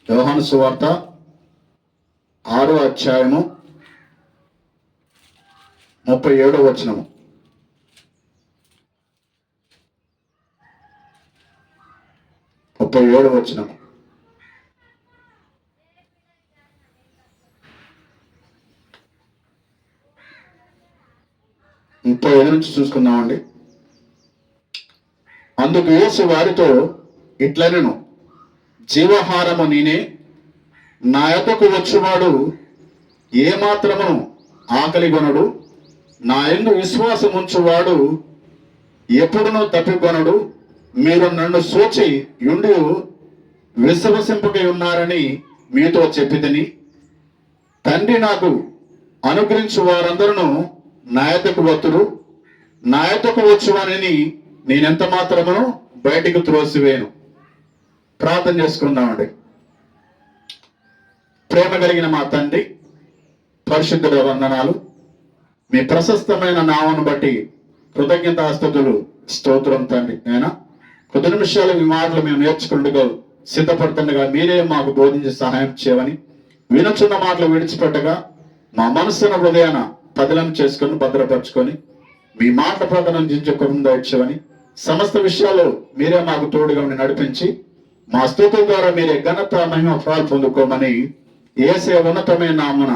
యోహాను సువార్త 6వ అధ్యాయము 37వ వచనము. వచనం. ముప్పై నుంచి చూసుకుందామండి. అందుకు యేసు వారితో ఇట్లనెను, జీవహారము నేనే, నా యొద్దకు వచ్చువాడు ఏమాత్రమును ఆకలిగొనడు, నా యందు విశ్వాసం ఉంచువాడు ఎప్పుడునూ తప్పికొనడు. మీరు నన్ను సూచి యుండి విశ్వసింపకై ఉన్నారని మీతో చెప్పితిని. తండ్రి నాకు అనుగ్రహించు వారందరూ నా యొద్దకు వత్తురు, నా యొద్దకు వచ్చువానిని నేనెంత మాత్రమును బయటికి త్రోసివేను. ప్రార్థన చేసుకుందామండి. ప్రేమ కలిగిన మా తండ్రి, పరిశుద్ధుల వందనాలు. మీ ప్రశస్తమైన నామను బట్టి కృతజ్ఞతాస్తుతులు, స్తోత్రం తండ్రి. అయినా కొద్ది నిమిషాలు మీ మాటలు మేము నేర్చుకుంటూ సిద్ధపడుతుండగా మీరే మాకు బోధించి సహాయం చేయమని, వినచున్న మాటలు విడిచిపెట్టగా మా మనసును హృదయాన పదిలం చేసుకొని భద్రపరచుకొని మీ మాటల ప్రకటన జించకుండా ఇచ్చవని, సమస్త విషయాలు మీరే మాకు తోడుగా ఉండి నడిపించి మా స్తుతుల ద్వారా మీరే ఘనత మహిమ ఫలాలు పొందుకోమని యేసయ్య ఉన్నతమైన నామమున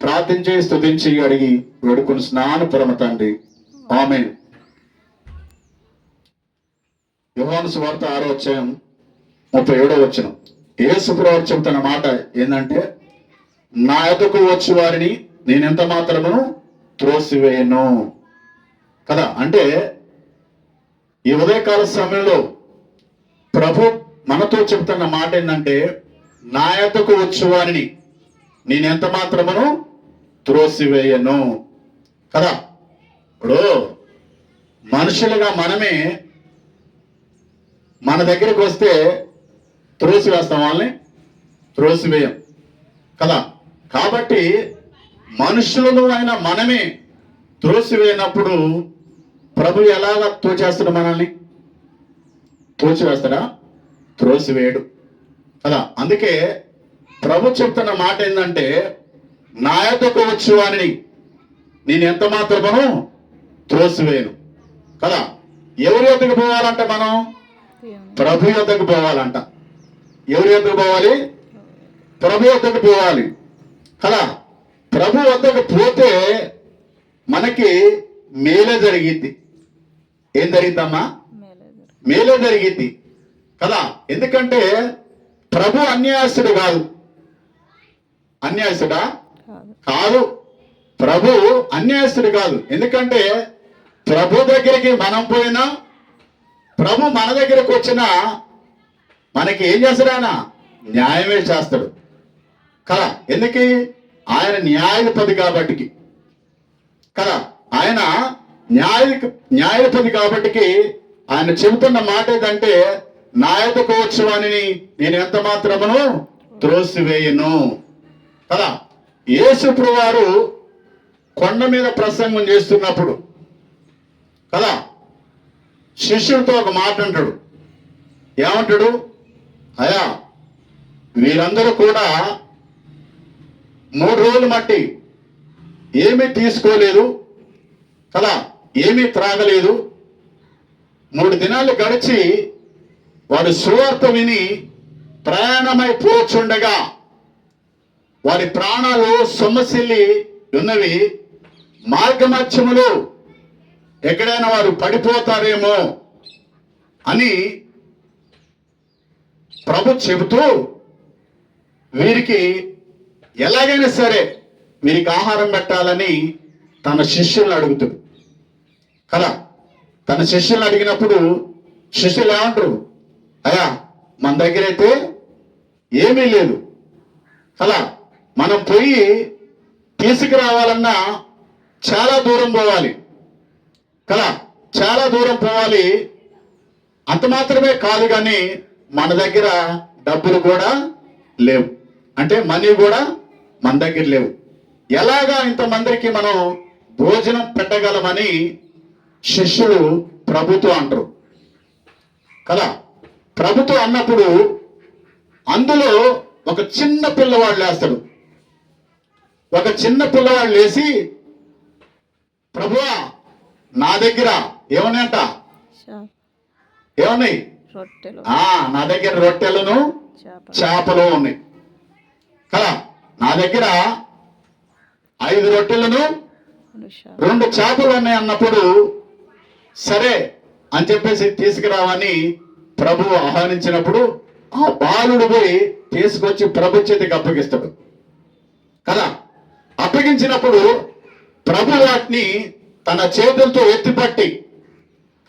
ప్రార్థించి స్తుతించి అడిగి వేడుకొని స్నాను పరమ తండ్రి, ఆమేన్. యోహాను సువార్త 6వ అధ్యాయం 37వ వచనం. యేసు ప్రభువు చెబుతున్న మాట ఏంటంటే, నా యొద్దకు వచ్చి వారిని నేనెంత మాత్రమును త్రోసివేయను కదా. అంటే ఈ ఉదయకాల సమయంలో ప్రభు మనతో చెబుతున్న మాట ఏంటంటే, నా యొద్దకు వచ్చి వారిని నేనెంత మాత్రమును త్రోసివేయను కదా. ఇప్పుడు మనుషులుగా మనమే మన దగ్గరికి వస్తే త్రోసివేస్తాం, వాళ్ళని త్రోసివేయం కదా. కాబట్టి మనుషులను అయినా మనమే త్రోసివేయనప్పుడు ప్రభు ఎలాగా తోచేస్తాడు? మనల్ని తోచివేస్తాడా? త్రోసివేయడు కదా. అందుకే ప్రభు చెప్తున్న మాట ఏంటంటే, నా యొద్దకు వచ్చి వారిని నేను ఎంత మాత్రమును త్రోసివేయను కదా. ఎవరి యొద్దకు పోవాలంట? మనం ప్రభు యొద్దకు పోవాలంట. ఎవరి యొద్దకు పోవాలి? ప్రభు యొద్దకు పోవాలి కదా. ప్రభు వద్దకు పోతే మనకి మేలే జరిగిద్ది. ఏం జరిగిద్దమ్మా? మేలే జరిగిద్ది కదా. ఎందుకంటే ప్రభు అన్యాయస్తుడు కాదు. అన్యాయస్తుడా? కాదు. ప్రభు అన్యాయస్తుడు కాదు. ఎందుకంటే ప్రభు దగ్గరికి మనం పోయినా, ప్రభు మన దగ్గరకు వచ్చినా మనకి ఏం చేస్తాడు? ఆయన న్యాయమే చేస్తాడు కదా. ఎందుకు? ఆయన న్యాయాధిపతి కాబట్టి కదా. ఆయన న్యాయాధిపతి కాబట్టి ఆయన చెబుతున్న మాట ఏంటంటే, నా యొద్దకు వచ్చి వానిని నేను ఎంత మాత్రమును త్రోసివేయను కదా. యేసు ప్రభువారు కొండ మీద ప్రసంగం చేస్తున్నప్పుడు కదా, శిష్యుడితో ఒక మాట అంటాడు. ఏమంటాడు? అయ్యా, వీరందరూ కూడా 3 రోజులు మట్టి ఏమీ తీసుకోలేదు కదా, ఏమీ త్రాగలేదు. 3 దినాలు గడిచి వారు సువార్త విని ప్రయాణమైపోచుండగా వారి ప్రాణాలు సొమ్మసిల్లి ఉన్నవి. మార్గమధ్యములో ఎక్కడైనా వారు పడిపోతారేమో అని ప్రభు చెబుతూ, వీరికి ఎలాగైనా సరే వీరికి ఆహారం పెట్టాలని తన శిష్యులను అడుగుతాడు కదా. తన శిష్యులను అడిగినప్పుడు శిష్యులు ఏమంటారు? అయ్యా, మన దగ్గర అయితే ఏమీ లేదు కదా, మనం పోయి తీసుకురావాలన్నా చాలా దూరం పోవాలి కదా, చాలా దూరం పోవాలి. అంత మాత్రమే కాదు కానీ మన దగ్గర డబ్బులు కూడా లేవు, అంటే మనీ కూడా మన దగ్గర లేవు. ఎలాగా ఇంతమందికి మనం భోజనం పెట్టగలమని శిష్యులు ప్రభుతో అంటారు కదా. ప్రభుతో అన్నప్పుడు అందులో ఒక చిన్న పిల్లవాడు లేస్తాడు. ఒక చిన్న పిల్లవాడు లేచి, ప్రభువా నా దగ్గర ఏమన్నాయంట, ఏమన్నాయి, నా దగ్గర రొట్టెలను చేపలు ఉన్నాయి కదా, నా దగ్గర 5 రొట్టెలను 2 చేపలు ఉన్నాయి అన్నప్పుడు, సరే అని చెప్పేసి తీసుకురావని ప్రభువు ఆహ్వానించినప్పుడు ఆ బాలుడు పోయి తీసుకొచ్చి ప్రభు చేతికి అప్పగిస్తాడు కదా. అప్పగించినప్పుడు ప్రభు వాటిని తన చేతులతో ఎత్తిపట్టి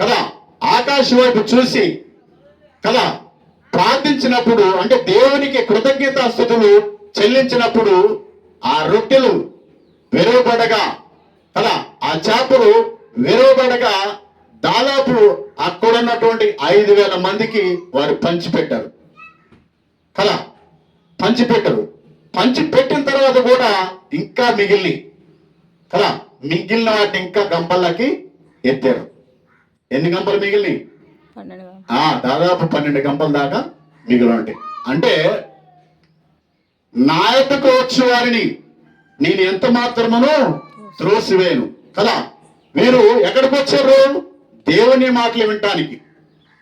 కదా ఆకాశం వైపు చూసి కదా ప్రార్థించినప్పుడు, అంటే దేవునికి కృతజ్ఞతాస్తుతులు చెల్లించినప్పుడు ఆ రొట్టెలు విరవబడగా కదా, ఆ చేపలు విరవబడగా దాదాపు అక్కడ ఉన్నటువంటి 5,000 మందికి వారు పంచిపెట్టారు కదా. పంచిపెట్టిన తర్వాత కూడా ఇంకా మిగిలిన కదా, మిగిలిన వాటిని ఇంకా గంపల్లోకి ఎత్తారు. ఎన్ని గంపలు మిగిలినాయి? దాదాపు 12 గంపల దాకా మిగిలి ఉంటాయి. అంటే నా యొద్దకు వచ్చే వారిని నేను ఎంత మాత్రమును త్రోసివేయను కదా. వీరు ఎక్కడికి వచ్చారు? దేవుని మాటలు వినటానికి.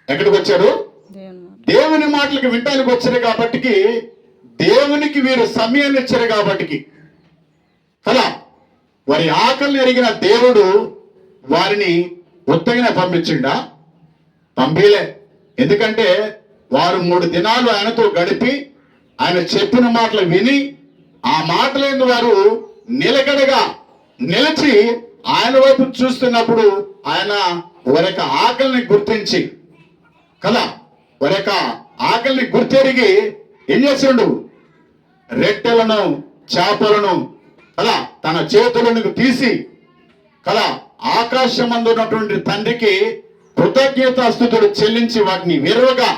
ఎక్కడికి వచ్చారు? దేవుని మాటలకు వినటానికి వచ్చారు కాబట్టి, దేవునికి వీరు సమయాన్ని ఇచ్చారు కాబట్టి కదా. వారి ఆకలిని ఎరిగిన దేవుడు వారిని ఉత్తగానే పంపించిండా? పంపిలే. ఎందుకంటే వారు 3 దినాలు ఆయనతో గడిపి ఆయన చెప్పిన మాటలు విని ఆ మాటలందు వారు నిలకడగా నిలిచి ఆయన వైపు చూస్తున్నప్పుడు ఆయన వారి యొక్క ఆకలిని గుర్తించి కదా, వారి యొక్క ఆకలిని గుర్తెరిగి ఏం చేసిండు? రొట్టెలను చేపలను కదా తన చేతులను తీసి కదా ఆకాశమందు ఉన్నటువంటి తండ్రికి కృతజ్ఞతాస్తుతులు చెల్లించి వాటిని విరవగా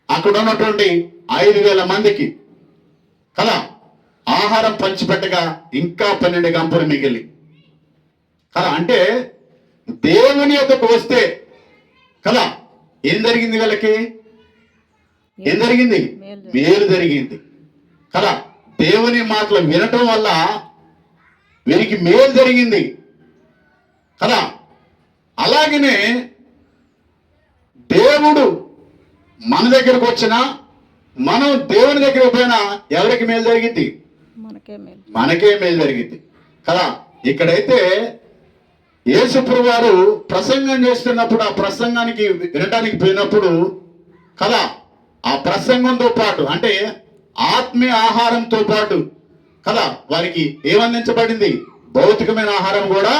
అక్కడ ఉన్నటువంటి 5,000 మందికి కదా ఆహారం పంచిపెట్టగా ఇంకా 12 గంపలు మిగిలి కదా. అంటే దేవుని యొద్దకు వస్తే కదా ఏం జరిగింది? వీళ్ళకి ఏం జరిగింది? మేలు జరిగింది కదా. దేవుని మాటలు వినటం వల్ల వీరికి మేలు జరిగింది కదా. అలాగనే దేవుడు మన దగ్గరకు వచ్చినా, మనం దేవుని దగ్గరకు పోయినా ఎవరికి మేలు జరిగింది? మనకే మేలు జరిగింది కదా. ఇక్కడైతే యేసుప్రభువు వారు ప్రసంగం చేస్తున్నప్పుడు ఆ ప్రసంగానికి వినటానికి పోయినప్పుడు కదా ఆ ప్రసంగంతో పాటు అంటే ఆత్మీయ ఆహారంతో పాటు కదా వారికి ఏమందించబడింది? భౌతికమైన ఆహారం కూడా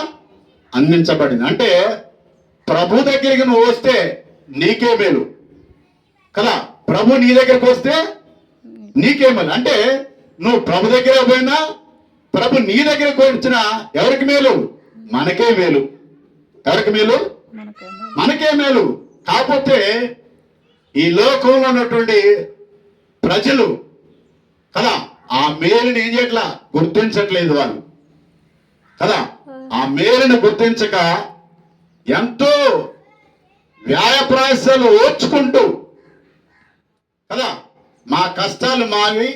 అందించబడింది. అంటే ప్రభు దగ్గరికి నువ్వు వస్తే నీకే మేలు కదా. ప్రభు నీ దగ్గరికి వస్తే నీకే మేలు. అంటే నువ్వు ప్రభు దగ్గర పోయినా, ప్రభు నీ దగ్గరకు వచ్చినా ఎవరికి మేలు? మనకే మేలు. ఎవరికి మేలు? మనకే మేలు. కాకపోతే ఈ లోకంలో ఉన్నటువంటి ప్రజలు కదా ఆ మేలుని ఏం చేయట్లా? గుర్తించట్లేదు వాళ్ళు కదా. ఆ మేలుని గుర్తించక ఎంతో వ్యాయప్రాయాలు ఓర్చుకుంటూ కదా మా కష్టాలు మావి,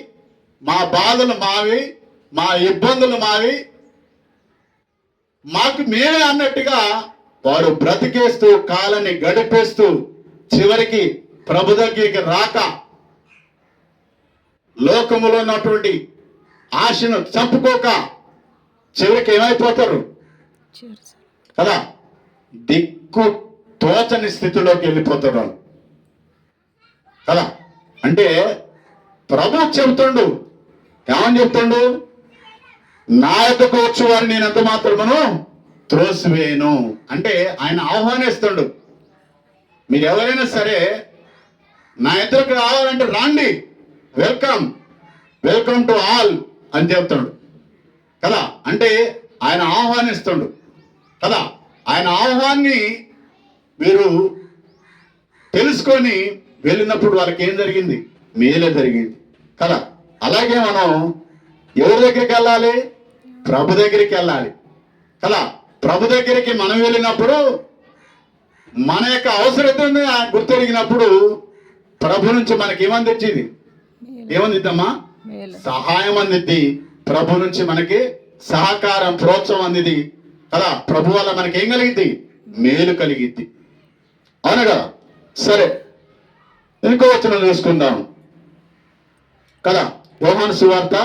మా బాధలు మావి, మా ఇబ్బందులు మావి, మాకు మేమే అన్నట్టుగా వారు బ్రతికేస్తూ కాలాన్ని గడిపేస్తూ చివరికి ప్రభు దగ్గరికి రాక లోకములో ఉన్నటువంటి ఆశను చంపుకోక చివరికి ఏమైపోతారు కదా? దిక్కు తోచని స్థితిలోకి వెళ్ళిపోతారు కదా. అంటే ప్రభు చెబుతుండు, ఏమని చెప్తుండు? నా యొద్దకు వచ్చే వారిని నేను ఎంత మాత్రమును త్రోసివేయను. అంటే ఆయన ఆహ్వానిస్తుండు. మీరు ఎవరైనా సరే నా ఎదురుకు రావాలంటే రాండి, వెల్కమ్, వెల్కమ్ టు ఆల్ అని చెప్తాడు కదా. అంటే ఆయన ఆహ్వానిస్తుండు కదా. ఆయన ఆహ్వాన్ని మీరు తెలుసుకొని వెళ్ళినప్పుడు వాళ్ళకి ఏం జరిగింది? మేలే జరిగింది కదా. అలాగే మనం ఎవరి దగ్గరికి వెళ్ళాలి? ప్రభు దగ్గరికి వెళ్ళాలి కదా. ప్రభు దగ్గరికి మనం వెళ్ళినప్పుడు మన యొక్క అవసరతని గుర్తెరిగినప్పుడు ప్రభు నుంచి మనకి ఏమని తెచ్చింది? ఏమందిద్దమ్మా? సహాయం అందిద్ది. ప్రభు నుంచి మనకి సహకారం, ప్రోత్సాహం అందిది కదా. ప్రభు వల్ల మనకి ఏం కలిగిద్ది? మేలు కలిగిద్ది. అవును కదా. సరే, ఇంకో వచనం చూసుకుందాం కదా. యోహాను సువార్త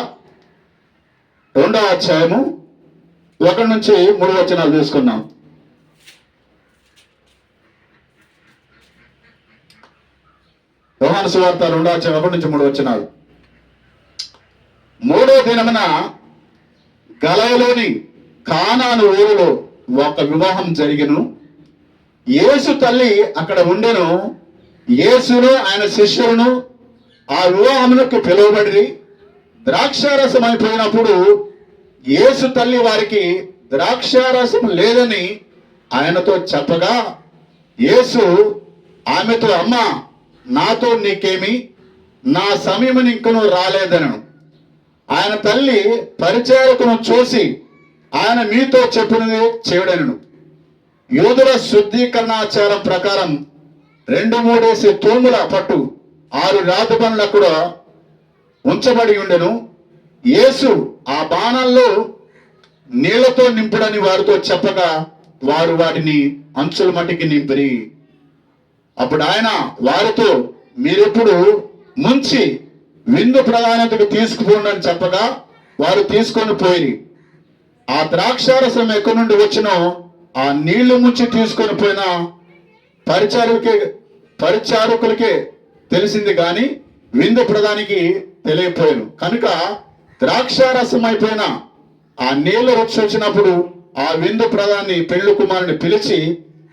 2వ అధ్యాయము 1 నుంచి 3 వచనాలు తీసుకున్నాం. యోహాను సువార్త 2వ అధ్యాయం 1 నుంచి 3 వచనాలు. 3వ దినమున గలయలోని కానాను ఊరిలో ఒక వివాహం జరిగెను. యేసు తల్లి అక్కడ ఉండెను. యేసును ఆయన శిష్యులను ఆ వివాహమునకు పిలువబడి ద్రాక్షారసం అయిపోయినప్పుడు యేసు తల్లి వారికి ద్రాక్షారసం లేదని ఆయనతో చెప్పగా, యేసు ఆమెతో, అమ్మా, నాతో నీకేమి? నా సమయం ఇంకను రాలేదనను. ఆయన తల్లి పరిచారకును చూసి, ఆయన మీతో చెప్పినది చేయడను. యూదుల శుద్ధీకరణాచారం ప్రకారం 2-3 తూముల పట్టు 6 రాతి పనులు అక్కడ ఉంచబడి ఉండెను. యేసు ఆ బాణాల్లో నీళ్లతో నింపుడని వారితో చెప్పగా, వారు వాటిని అంచుల మట్టికి నింపిరి. అప్పుడు ఆయన వారితో, మీరెప్పుడు ముంచి విందు ప్రధానతకు తీసుకుపోండి అని చెప్పగా, వారు తీసుకొని పోయి ఆ ద్రాక్షారసం ఎక్కడి నుండి వచ్చినో ఆ నీళ్లు ముంచి తీసుకొని పోయిన పరిచారకులకే తెలిసింది కానీ విందు ప్రధానికి తెలియపోయాను. కనుక ద్రాక్షారసం అయిపోయిన ఆ నీళ్ల రుచి వచ్చినప్పుడు ఆ విందు ప్రధాని పెళ్లి కుమారుని పిలిచి,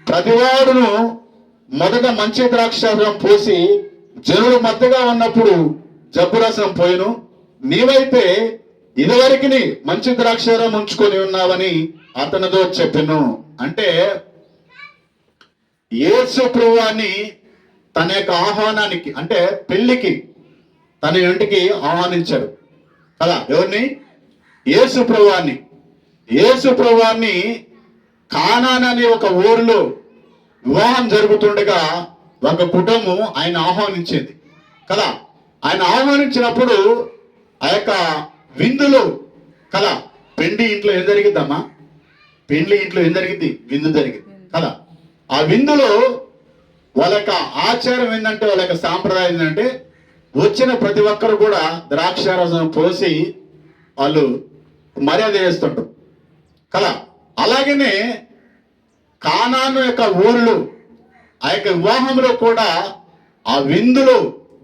ప్రతివాడును మొదట మంచి ద్రాక్షారసం పోసి జనులు మధ్యగా ఉన్నప్పుడు జబ్బురసం పోయిను. నీవైతే ఇదివరకుని మంచి ద్రాక్షారసం ఉంచుకొని ఉన్నావని అతనితో చెప్పెను. అంటే యేసు ప్రభువాన్ని తన యొక్క ఆహ్వానానికి, అంటే పెళ్లికి తన ఇంటికి ఆహ్వానించారు కదా. ఎవరిని? యేసు ప్రభువాన్ని. యేసు ప్రభువాన్ని కానాన్ అనే ఒక ఊరిలో వివాహం జరుగుతుండగా ఒక కుటుంబం ఆయన ఆహ్వానించింది కదా. ఆయన ఆహ్వానించినప్పుడు ఆ యొక్క విందులో కదా, పెండి ఇంట్లో ఏం జరిగిద్దమ్మా? పెండ్లి ఇంట్లో ఏం జరిగింది? విందు జరిగింది కదా. ఆ విందులో వాళ్ళ యొక్క ఆచారం ఏంటంటే, వాళ్ళ యొక్క సాంప్రదాయం ఏంటంటే, వచ్చిన ప్రతి ఒక్కరు కూడా ద్రాక్షారసం పోసి వాళ్ళు మర్యాద చేస్తుంటారు కదా. అలాగనే కానాను యొక్క ఊర్లు ఆ యొక్క వివాహంలో కూడా ఆ విందులో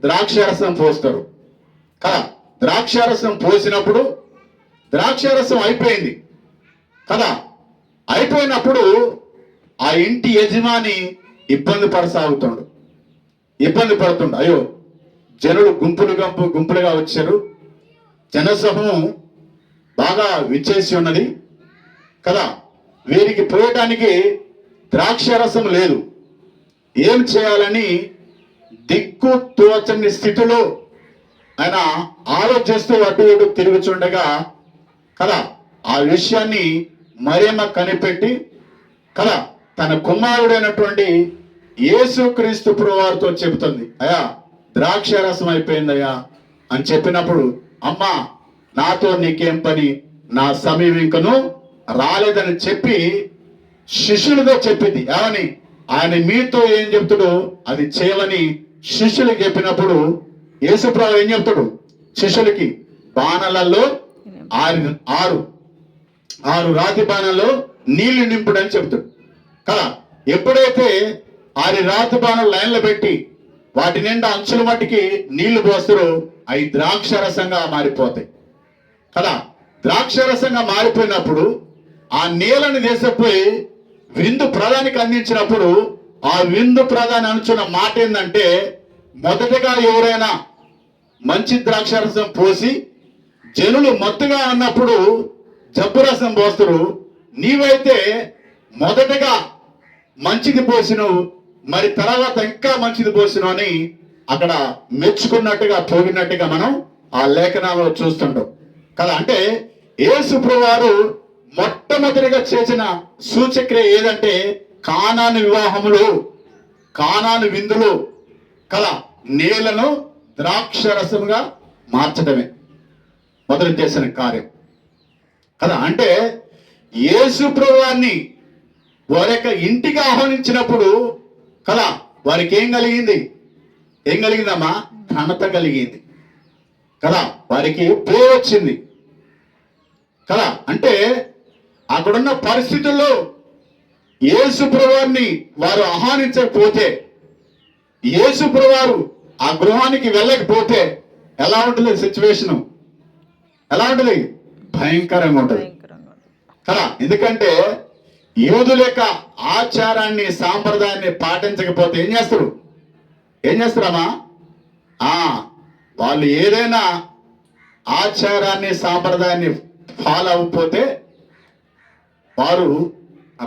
ద్రాక్షారసం పోస్తారు కదా. ద్రాక్షారసం పోసినప్పుడు ద్రాక్షారసం అయిపోయింది కదా. అయిపోయినప్పుడు ఆ ఇంటి యజమాని ఇబ్బంది పడుతుండు. అయ్యో, జనులు గుంపులుగా వచ్చారు, జనసమూహం బాగా విచ్చేసి ఉన్నది కదా. వీరికి పోయటానికి ద్రాక్షారసం లేదు. ఏం చేయాలని దిక్కు తోచని స్థితిలో ఆయన ఆలోచిస్తూ అటు ఇటు తిరుగుచుండగా కదా, ఆ విషయాన్ని మరియమ్మ కనిపెట్టి కదా తన కుమారుడైనటువంటి యేసుక్రీస్తు ప్రభువారితో చెబుతుంది, అయ్యా ద్రాక్షారసం అయిపోయిందయ్యా అని చెప్పినప్పుడు, అమ్మా, నాతో నీకేం పని? నా సమయం ఇంకను రాలేదని చెప్పి శిష్యులతో చెప్పింది. ఏమని? ఆయన మీతో ఏం చెప్తాడో అది చేయమని శిష్యులకు చెప్పినప్పుడు యేసుప్రభు ఏం చెప్తాడు శిష్యులకి? బాణలలో 6 రాతి బాణల్లో నీళ్లు నింపుడని చెప్తాడు కదా. ఎప్పుడైతే 6 రాతి బాణాలు లైన్లో పెట్టి వాటి నిండా అంచుల మట్టికి నీళ్లు పోస్తారో అవి ద్రాక్షరసంగా మారిపోతాయి కదా. ద్రాక్షరసంగా మారిపోయినప్పుడు ఆ నీళ్ళని తీసుకుపోయి విందు ప్రధానికి అందించినప్పుడు ఆ విందు ప్రధాని అనుచున్న మాట ఏంటంటే, మొదటగా ఎవరైనా మంచి ద్రాక్షరసం పోసి జనులు మత్తుగా ఉన్నప్పుడు జబ్బు రసం పోస్తారు, నీవైతే మొదటగా మంచిది పోసినవు, మరి తర్వాత ఇంకా మంచిది పోసినవు అని అక్కడ మెచ్చుకున్నట్టుగా పోగినట్టుగా మనం ఆ లేఖనాల్లో చూస్తుంటాం కదా. అంటే యేసు ప్రభువారు మొట్టమొదటిగా చేసిన సూచక్రియ ఏదంటే, కానాను వివాహములు, కానాను విందులు కదా, నీళ్లను ద్రాక్షరసంగా మార్చడమే మొదలు చేసిన కార్యం కదా. అంటే యేసు ప్రభువాన్ని వారి యొక్క ఇంటికి ఆహ్వానించినప్పుడు కదా వారికి ఏం కలిగిందమ్మా? ఘనత కలిగింది కదా, వారికి పేరు వచ్చింది కదా. అంటే అక్కడున్న పరిస్థితుల్లో యేసు ప్రభువాన్ని వారు ఆహ్వానించకపోతే, యేసు ప్రభువారు ఆ గృహానికి వెళ్ళకపోతే ఎలా ఉంటుంది సిచ్యువేషను? ఎలా ఉంటుంది? భయంకరంగా ఉంటుంది కదా. ఎందుకంటే యూదుల యొక్క ఆచారాన్ని సాంప్రదాయాన్ని పాటించకపోతే ఏం చేస్తారమ్మా? వాళ్ళు ఏదైనా ఆచారాన్ని సాంప్రదాయాన్ని ఫాలో అవ్వకపోతే వారు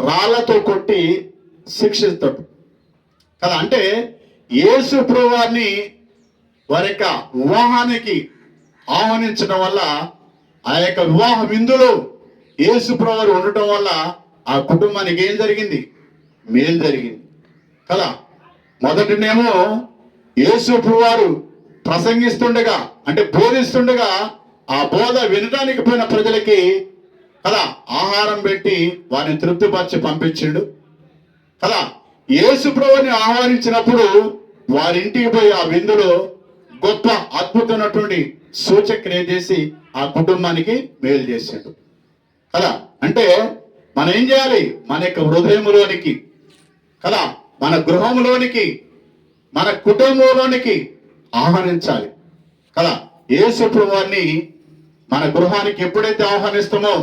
రాళ్లతో కొట్టి శిక్షిస్తాడు కదా. అంటే యేసు ప్రభువాన్ని వారి యొక్క వివాహానికి ఆహ్వానించడం వల్ల, ఆ యొక్క వివాహ విందులో యేసు ప్రభువారు ఉండటం వల్ల ఆ కుటుంబానికి ఏం జరిగింది? మేలు జరిగింది కదా. మొదటినేమో యేసు ప్రభువారు ప్రసంగిస్తుండగా, అంటే బోధిస్తుండగా, ఆ బోధ వినడానికి పోయిన ప్రజలకి కదా ఆహారం పెట్టి వారిని తృప్తిపరిచి పంపించిండు కదా. యేసు ప్రభువుని ఆహ్వానించినప్పుడు వారి ఇంటికి పోయి ఆ విందులో గొప్ప అద్భుతమైనటువంటి సూచక్రియ చేసి ఆ కుటుంబానికి మేలు చేసిండు కదా. అంటే మనం ఏం చేయాలి? మన యొక్క హృదయంలోనికి కదా, మన గృహంలోనికి, మన కుటుంబంలోనికి ఆహ్వానించాలి కదా. యేసు ప్రభువాన్ని మన గృహానికి ఎప్పుడైతే ఆహ్వానిస్తామో,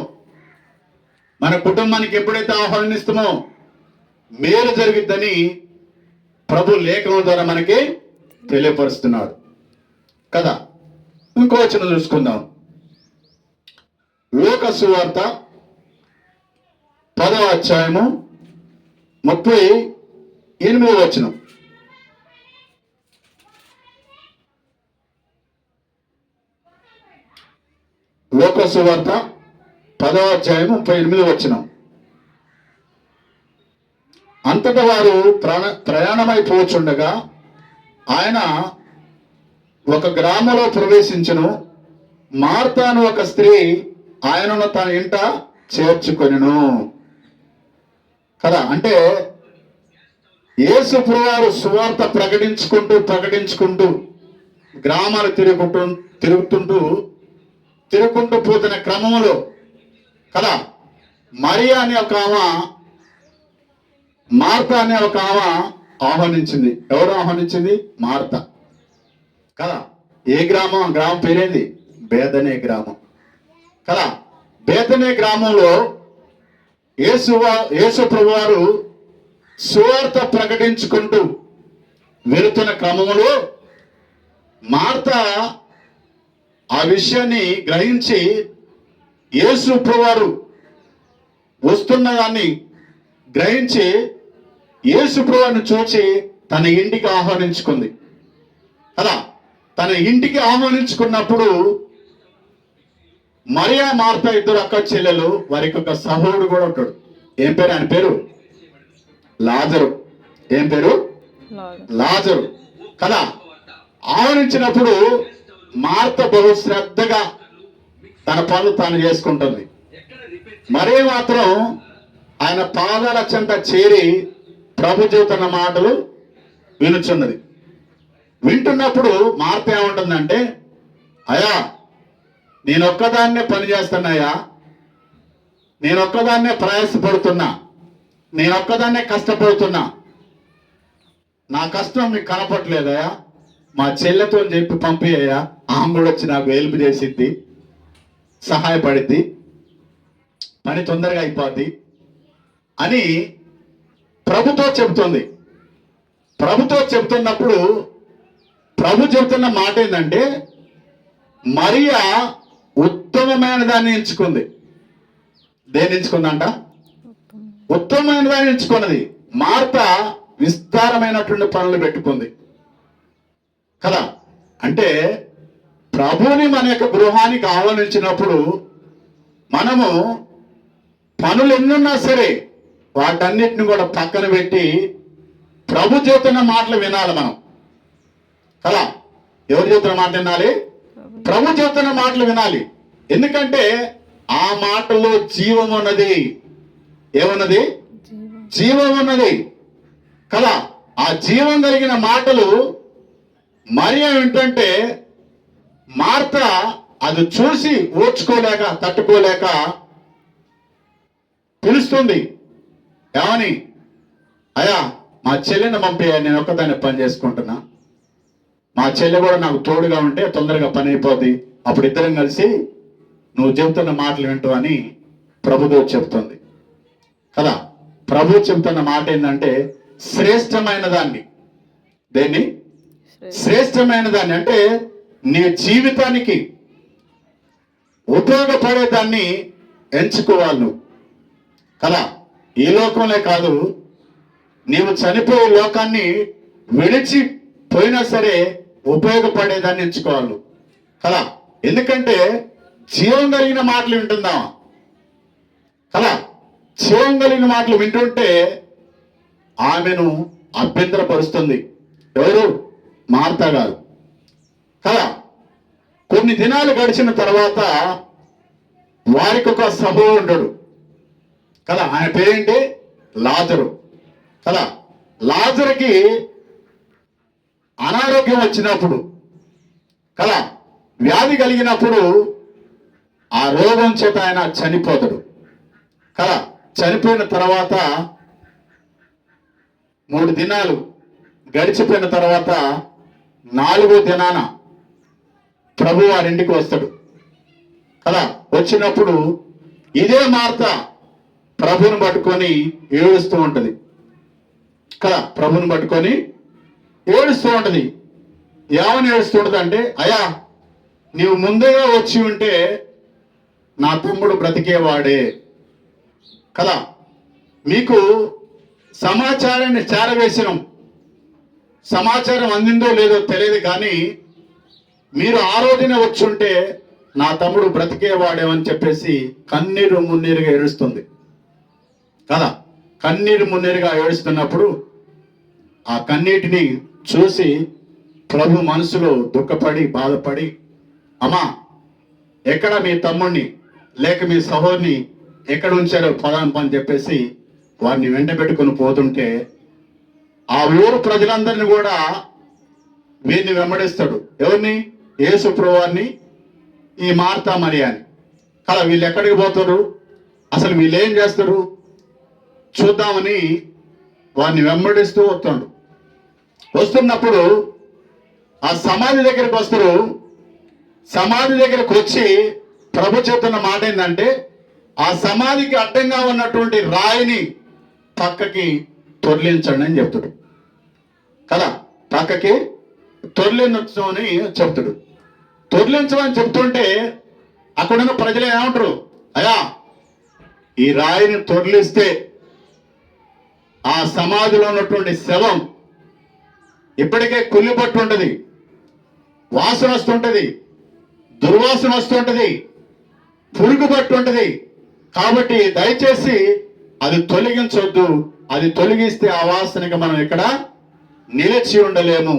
మన కుటుంబానికి ఎప్పుడైతే ఆహ్వానిస్తామో మేలు జరుగుద్దని ప్రభు లేఖనం ద్వారా మనకి తెలియపరుస్తున్నాడు కదా. ఇంకో వచనం చూసుకుందాం. లూకా సువార్త 10వ అధ్యాయము 38వ వచనం. లూకా సువార్త 10వ అధ్యాయం 38వ వచనం. అంతటా వారు ప్రయాణమైపోచుండగా ఆయన ఒక గ్రామంలో ప్రవేశించును. మార్తాను ఒక స్త్రీ ఆయనను తన ఇంట చేర్చుకొనెను కదా. అంటే యేసు ప్రభువారు సువార్త ప్రకటించుకుంటూ గ్రామాలు తిరుగుకుంటూ పోతున్న క్రమంలో కదా మరియా అనే ఒక ఆమె, మార్తా అనే ఒక ఆమె ఆహ్వానించింది. ఎవరు ఆహ్వానించింది? మార్త కదా. ఏ గ్రామం? గ్రామం పేరేంది? బేతనే గ్రామం కదా. బేతనే గ్రామంలో యేసు ప్రభువారు సువార్త ప్రకటించుకుంటూ వెళుతున్న క్రమంలో మార్త ఆ విషయాన్ని గ్రహించి యేసు ప్రభువారు వస్తున్న దాన్ని గ్రహించి యేసు ప్రభువుని చూచి తన ఇంటికి ఆహ్వానించుకుంది కదా. తన ఇంటికి ఆహ్వానించుకున్నప్పుడు మరియా మార్త ఇద్దరు అక్క చెల్లెలు, వారికి ఒక సహోదరుడు కూడా ఉంటాడు. ఏం పేరు? ఆయన పేరు లాజరు. ఏం పేరు? లాజరు కదా. ఆహ్వానించినప్పుడు మార్త బహు శ్రద్ధగా తన పనులు తాను చేసుకుంటుంది. మరే మాత్రం ఆయన పాదాల చెంత చేరి ప్రభు చెబుతున్న మాటలు వినుచున్నది. వింటున్నప్పుడు మార్త ఏముంటుందంటే, అయ్యా నేనొక్కదాన్నే పని చేస్తున్నాయా, నేనొక్కదాన్నే ప్రయాసపడుతున్నా, నేనొక్కదాన్నే కష్టపడుతున్నా, నా కష్టం మీకు కనపట్లేదయా? మా చెల్లెతో చెప్పి పంపియ్యా, ఆమె కూడా వచ్చి నాకు హెల్ప్ చేసిద్ది, సహాయపడిద్ది, పని తొందరగా అయిపోద్ది అని ప్రభుతో చెబుతుంది. ప్రభుతో చెబుతున్నప్పుడు ప్రభు చెబుతున్న మాట ఏంటంటే, మరియా ఉత్తమమైన దాన్ని ఎంచుకుంది. దేన్ని ఎంచుకుందంట? ఉత్తమమైన దాన్ని ఎంచుకున్నది. మార్త విస్తారమైనటువంటి పనులు పెట్టుకుంది కదా. అంటే ప్రభుని మన యొక్క గృహానికి ఆహ్వానించినప్పుడు మనము పనులు ఎన్నున్నా సరే వాటన్నిటిని కూడా పక్కన పెట్టి ప్రభు చెబుతున్న మాటలు వినాలి మనం కదా. ఎవరు చెబుతున్న మాట వినాలి? ప్రభు చెబుతున్న మాటలు వినాలి. ఎందుకంటే ఆ మాటలో జీవం ఉన్నది. ఏమన్నది? జీవం ఉన్నది కదా. ఆ జీవం కలిగిన మాటలు మరియ ఏంటంటే మార్త అది చూసి ఓర్చుకోలేక తట్టుకోలేక పిలుస్తుంది. ఏమని? అయ్యా మా చెల్లిని పంపేయ, నేను ఒక్కదాన్ని పని చేసుకుంటున్నా, మా చెల్లి కూడా నాకు తోడుగా ఉంటే తొందరగా పని అయిపోద్ది, అప్పుడు ఇద్దరం కలిసి నువ్వు చెబుతున్న మాటలు వింటూ అని ప్రభుతో చెప్తుంది కదా. ప్రభు చెబుతున్న మాట ఏంటంటే శ్రేష్టమైన దాన్ని. దేన్ని? శ్రేష్టమైన దాన్ని అంటే నీ జీవితానికి ఉపయోగపడేదాన్ని ఎంచుకోవాలి నువ్వు కదా. ఈ లోకంలో కాదు, నీవు చనిపోయే లోకాన్ని విడిచిపోయినా సరే ఉపయోగపడేదాన్ని ఎంచుకోవాలి కదా. ఎందుకంటే జీవం కలిగిన మాటలు వింటుందామా కదా. జీవం కలిగిన మాటలు వింటుంటే ఆమెను అభ్యంతరపరుస్తుంది. ఎవరు? మార్త గారు కదా. కొన్ని దినాలు గడిచిన తర్వాత వారికి ఒక సహోదరుడు కదా, ఆయన పేరేంటి? లాజరు కదా. లాజరుకి అనారోగ్యం వచ్చినప్పుడు కదా, వ్యాధి కలిగినప్పుడు ఆ రోగం చేత ఆయన చనిపోతాడు కదా. చనిపోయిన తర్వాత 3 దినాలు గడిచిపోయిన తర్వాత 4వ దినాన ప్రభు వారింటికి వస్తాడు కదా. వచ్చినప్పుడు ఇదే మార్త ప్రభుని పట్టుకొని ఏడుస్తూ ఉంటది కదా. ప్రభుని పట్టుకొని ఏడుస్తూ ఉంటది. ఏమని ఏడుస్తూ ఉంటది అంటే, అయ్యా నీవు ముందుగా వచ్చి ఉంటే నా తమ్ముడు బ్రతికేవాడే కదా. మీకు సమాచారాన్ని చేరవేసినాం, సమాచారం అందిందో లేదో తెలియదు, కానీ మీరు ఆ రోజునే వచ్చుంటే నా తమ్ముడు బ్రతికేవాడేమని చెప్పేసి కన్నీరు మున్నీరుగా ఏడుస్తుంది కదా. కన్నీరు మున్నీరుగా ఏడుస్తున్నప్పుడు ఆ కన్నీటిని చూసి ప్రభు మనసులో దుఃఖపడి బాధపడి, అమ్మా ఎక్కడ మీ తమ్ముడిని లేక మీ సహోదరిని ఎక్కడ ఉంచారో పదాంప అని చెప్పేసి వారిని వెంటబెట్టుకుని పోతుంటే ఆ ఊరు ప్రజలందరినీ కూడా వీరిని వెంబడిస్తాడు. ఎవరిని? యేసు ప్రభువాన్ని, ఈ మార్తా మరియాని కదా. వీళ్ళు ఎక్కడికి పోతారు, అసలు వీళ్ళు ఏం చేస్తారు చూద్దామని వారిని వెంబడిస్తూ వస్తాడు. వస్తున్నప్పుడు ఆ సమాధి దగ్గరికి వస్తారు. సమాధి దగ్గరకు వచ్చి ప్రభు చెప్తున్న మాట ఏంటంటే, ఆ సమాధికి అడ్డంగా ఉన్నటువంటి రాయిని పక్కకి తొర్లించండి అని చెప్తాడు కదా. పక్కకి తొర్లించమని చెప్తాడు. తొర్లించమని చెప్తుంటే అక్కడున్న ప్రజలు ఏమంటారు? అయ్యా ఈ రాయిని తొర్లిస్తే ఆ సమాధిలో ఉన్నటువంటి శవం ఇప్పటికే కుళ్ళిపట్టు ఉంటుంది, వాసన వస్తుంటది, దుర్వాసన వస్తుంటది, పురుగు పట్టు ఉంటుంది. కాబట్టి దయచేసి అది తొలగించొద్దు, అది తొలగిస్తే ఆ వాసనకి మనం ఇక్కడ నిలిచి ఉండలేము,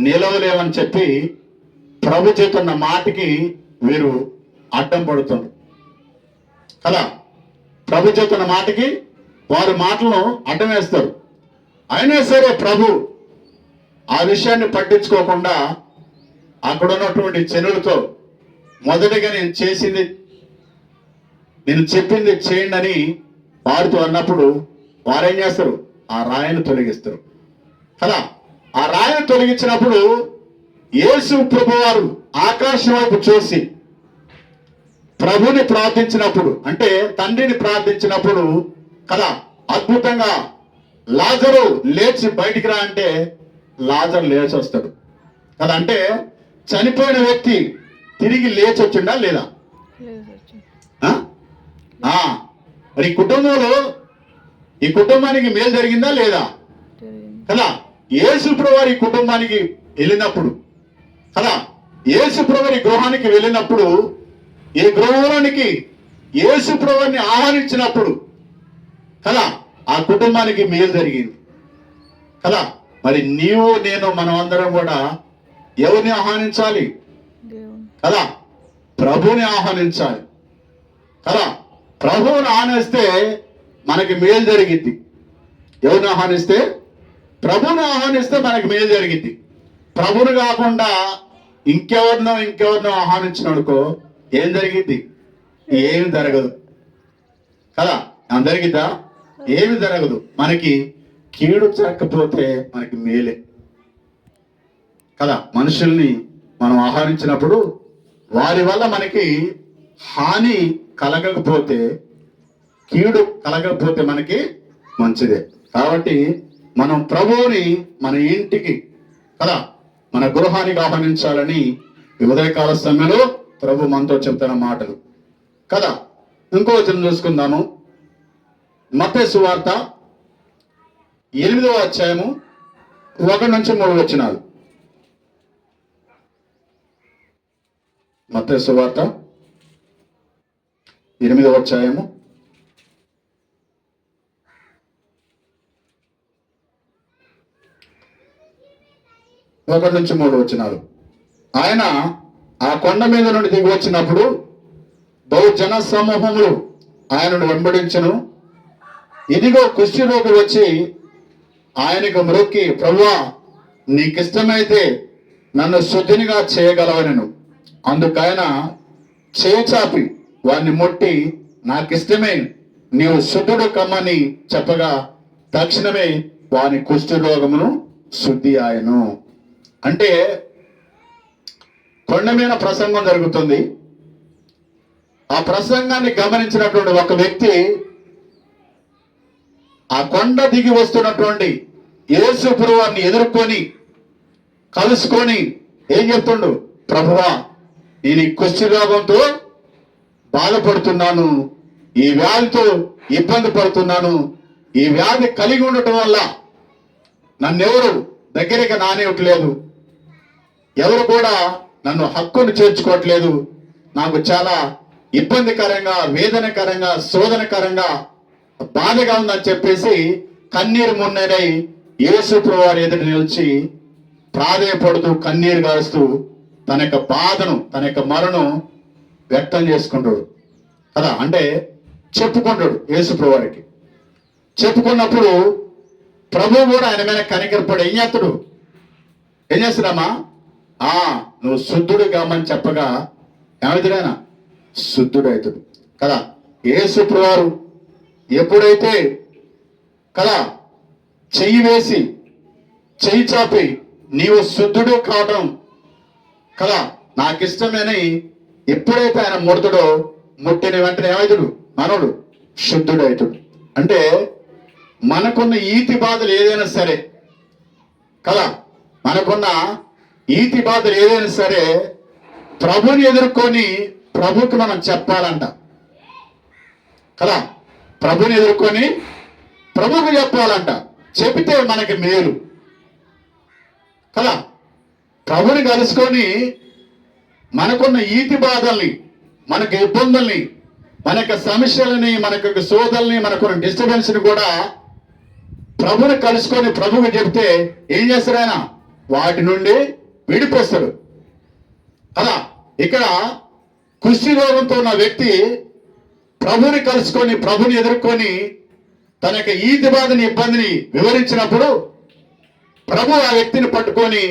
నిలవలేమని చెప్పి ప్రభు చెప్తున్న మాటకి వీరు అడ్డం పడుతున్నారు కదా. ప్రభు చెప్తున్న మాటకి వారు మాటలను అడ్డం వేస్తారు. అయినా సరే ప్రభు ఆ విషయాన్ని పట్టించుకోకుండా అక్కడ ఉన్నటువంటి జనులతో మొదటిగా నేను చెప్పింది చేయండి అని వారితో అన్నప్పుడు వారేం చేస్తారు? ఆ రాయిని తొలగిస్తారు కదా. ఆ రాయిని తొలగించినప్పుడు యేసు ప్రభువారు ఆకాశం వైపు చూసి ప్రభుని ప్రార్థించినప్పుడు, అంటే తండ్రిని ప్రార్థించినప్పుడు కదా, అద్భుతంగా లాజరు లేచి బయటికి రా అంటే లాజరు లేచి వస్తాడు కదా. అంటే చనిపోయిన వ్యక్తి తిరిగి లేచి వచ్చిండా లేదా? మరి ఈ కుటుంబానికి మేలు జరిగిందా లేదా కదా. యేసు ప్రభువారి కుటుంబానికి వెళ్ళినప్పుడు కదా, యేసు ప్రభువారి గృహానికి వెళ్ళినప్పుడు, ఈ గృహానికి యేసు ప్రభువారిని ఆహ్వానించినప్పుడు కదా ఆ కుటుంబానికి మేలు జరిగింది కదా. మరి నీవు నేను మనం అందరం కూడా ఎవరిని ఆహ్వానించాలి కదా? ప్రభువుని ఆహ్వానించాలి కదా? ప్రభువుని ఆహ్వానిస్తే మనకి మేలు జరిగిద్ది. ఎవరిని ఆహ్వానిస్తే? ప్రభువుని ఆహ్వానిస్తే మనకి మేలు జరిగిద్ది. ప్రభువుని కాకుండా ఇంకెవరినో ఆహ్వానించినడుకో ఏం జరిగిద్ది? ఏమి జరగదు కదా? జరిగిద్దా? ఏమి జరగదు. మనకి కీడు జరగకపోతే మనకి మేలే కదా? మనుషుల్ని మనం ఆహ్వానించినప్పుడు వారి వల్ల మనకి హాని కలగకపోతే, కీడు కలగకపోతే మనకి మంచిదే. కాబట్టి మనం ప్రభువుని మన ఇంటికి కదా, మన గృహానికి ఆహ్వానించాలని ఈ ఉదయకాల సమయంలో ప్రభు మనతో చెప్తున్న మాటలు కదా. ఇంకో వచనం చూసుకుందాము. మత్తయి సువార్త 8వ అధ్యాయము 1 నుంచి 3 వచనాలు. మత్తయి సువార్త 8వ అధ్యాయము 1 నుంచి 3 వచనాలు. ఆయన ఆ కొండ మీద నుండి దిగి వచ్చినప్పుడు బహు జన సమూహములు ఆయనను వెంబడించను. ఇదిగో కుష్ఠరోగి వచ్చి ఆయనకు మ్రొక్కి, ప్రభువా, నీకిష్టమైతే నన్ను శుద్ధినిగా చేయగలవనెను. అందుకైన చేయి చాపి వాడిని ముట్టి, నాకిష్టమే, నీవు శుద్ధుడు కమ్మని చెప్పగా తక్షణమే వాని కుష్ఠరోగమును శుద్ధి ఆయను. అంటే కొండ మీద ప్రసంగం జరుగుతుంది. ఆ ప్రసంగాన్ని గమనించినటువంటి ఒక వ్యక్తి ఆ కొండ దిగి వస్తున్నటువంటి యేసు ప్రభువుని ఎదుర్కొని కలుసుకొని ఏం చెప్తుండు? ప్రభువా, నేను ఈ కుష్ఠ రోగంతో బాధపడుతున్నాను, ఈ వ్యాధితో ఇబ్బంది పడుతున్నాను, ఈ వ్యాధి కలిగి ఉండటం వల్ల నన్నెవరు దగ్గరికి నానేయట్లేదు, ఎవరు కూడా నన్ను హక్కును చేర్చుకోవట్లేదు, నాకు చాలా ఇబ్బందికరంగా, వేదనకరంగా, శోధనకరంగా, బాధగా ఉందని చెప్పేసి కన్నీరు మున్నరై యేసు ప్రభువారి ఎదుట నిలిచి ప్రాధేయపడుతూ కన్నీరు గారుస్తూ తన యొక్క బాధను, తన యొక్క మరణం వ్యక్తం చేసుకుంటాడు కదా. అంటే చెప్పుకుంటాడు యేసు ప్రభువారికి. చెప్పుకున్నప్పుడు ప్రభు కూడా ఆయన మీద కనికరపడి ఏం చేస్తున్నామా, నువ్వు శుద్ధుడు కామని చెప్పగా ఏమైతుడాయన? శుద్ధుడవుతాడు కదా. యేసు ప్రభువారు ఎప్పుడైతే కదా చెయ్యి వేసి చెయ్యి చాపి నీవు శుద్ధుడు కావడం కదా నాకిష్టమని ఎప్పుడైతే ఆయన ముట్టిన వెంటనే ఏమవుతాడు? మనోడు శుద్ధుడవుతాడు. అంటే మనకున్న ఈతి బాధలు ఏదైనా సరే కదా, మనకున్న ఈతి బాధలు ఏదైనా సరే ప్రభుని ఎదుర్కొని ప్రభుకి మనం చెప్పాలంట కదా. ప్రభుని ఎదుర్కొని ప్రభుకు చెప్పాలంట. చెబితే మనకి మేలు కదా. ప్రభుని కలుసుకొని మనకున్న ఈతి బాధల్ని, మనకు ఇబ్బందుల్ని, మన యొక్క సమస్యలని, మన యొక్క శోధల్ని, మనకున్న డిస్టర్బెన్స్ని కూడా ప్రభుని కలుసుకొని ప్రభుకు చెప్తే ఏం చేస్తాడు ఆయన? వాటి నుండి విడిపిస్తాడు కదా. ఇక్కడ కుష్ఠ రోగంతో ఉన్న వ్యక్తి ప్రభుని కలుసుకొని ప్రభుని ఎదుర్కొని తన యొక్క ఈతి బాధని, ఇబ్బందిని వివరించినప్పుడు ప్రభు ఆ వ్యక్తిని పట్టుకొని